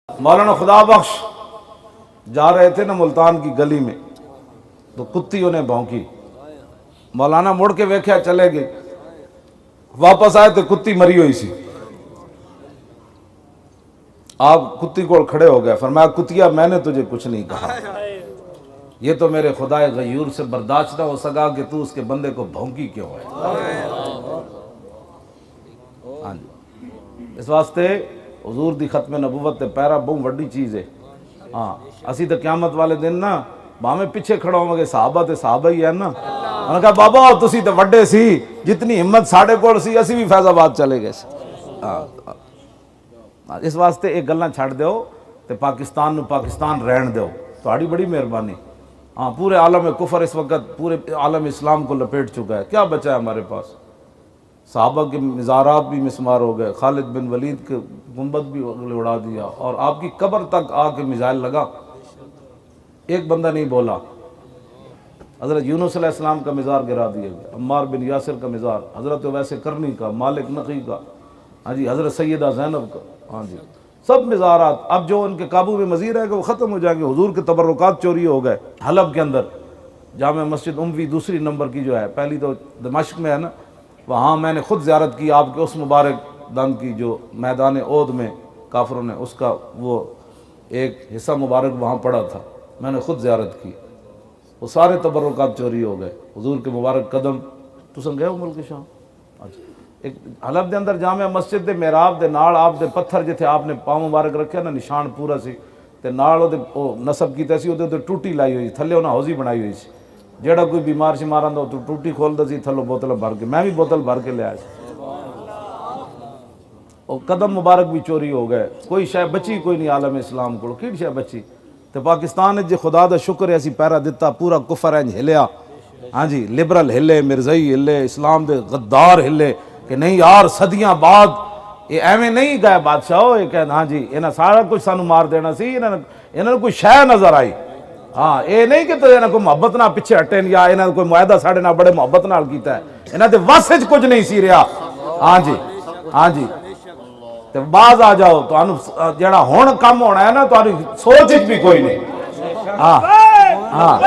مولانا خدا بخش جا رہے تھے نا ملتان کی گلی میں تو کتی انہیں بھونکی. مولانا مڑ کے ویکھیا چلے گئے, واپس آئے تو کتی مری ہوئی سی. آپ کتی کو کھڑے ہو گئے, فرمایا کتیا میں نے تجھے کچھ نہیں کہا, یہ تو میرے خدائے غیور سے برداشت نہ ہو سکا کہ تو اس کے بندے کو بھونکی کیوں ہے. ہاں جی, اس واسطے حضور دی ختم نبوت تے پیرا بہت وڈی چیز ہے. ہاں اسی تو قیامت والے دن نا بھاویں پیچھے کھڑا ہوں گے, صحابہ تے صحابہ ہی ہے نا. انہوں نے کہا بابا تسی تے وڈے سی, جتنی ہمت ساڑھے کول سی اسی بھی فیض آباد چلے گئے سی. اس واسطے ایک گلاں چھڑ دیو تے پاکستان نو پاکستان رہن دیو, تہاڈی بڑی مہربانی. ہاں پورے عالم کفر اس وقت پورے عالم اسلام کو لپیٹ چکا ہے, کیا بچا ہے ہمارے پاس؟ صحابہ کے مزارات بھی مسمار ہو گئے, خالد بن ولید کے گنبد بھی اڑا دیا, اور آپ کی قبر تک آ کے میزائل لگا, ایک بندہ نہیں بولا. حضرت یونس علیہ السلام کا مزار گرا دیا گیا, عمار بن یاسر کا مزار, حضرت ویسے کرنی کا, مالک نقی کا, ہاں جی حضرت سیدہ زینب کا, ہاں جی سب مزارات اب جو ان کے قابو میں مزید ہے کہ وہ ختم ہو جائیں گے. حضور کے تبرکات چوری ہو گئے حلب کے اندر. جامع مسجد اموی دوسری نمبر کی جو ہے, پہلی تو دمشق میں ہے نا, وہاں میں نے خود زیارت کی آپ کے اس مبارک دم کی جو میدان عہد میں کافروں نے اس کا وہ ایک حصہ مبارک وہاں پڑا تھا, میں نے خود زیارت کی. وہ سارے تبرکات چوری ہو گئے. حضور کے مبارک قدم تساں گئے ہو ملک شام؟ اچھا, ایک حلب دے اندر جامع مسجد دے محراب دے نال آپ دے پتھر جتھے آپ نے پاؤں مبارک رکھیا نا, نشان پورا سی, تے نال او نصب کیتا سی, او تے ٹوٹی لائی ہوئی, تھلے انہاں حوضی بنائی ہوئی سی. جیڑا کوئی بیمار شمار آندا تو ٹوٹی کھولدا سی, تھلوں بوتل بھر کے, میں بھی بوتل بھر کے لے آیا سی. او قدم مبارک بھی چوری ہو گئے, کوئی شے بچی کوئی نہیں عالم اسلام کو, کیڑی شے بچی؟ تے پاکستان جے خدا دا شکر ہے اسی پیرا دتا, پورا کفر انج ہلیا. ہاں جی لبرل ہلے, مرزائی ہلے, اسلام دے غدار ہلے کہ نہیں یار صدیاں بعد یہ ایویں نہیں گئے بادشاہ, یہ کہ ہاں جی انہاں سارا کچھ سانو مار دینا سی, انہاں کوئی شے نظر آئی. ہاں یہ نہیں کہ تو انہاں کوئی محبت نہ پیچھے ہٹن, یا انہاں کوئی معاہدہ ساڑھے نہ بڑے محبت نال کیتا ہے, انہاں دے وس وچ کچھ نہیں سی رہا. ہاں جی ہاں جی, تے باز آ جاؤ تانوں جڑا ہن کم ہونا ہے نا, تہاڈی سوچ وچ بھی کوئی نہیں. ہاں ہاں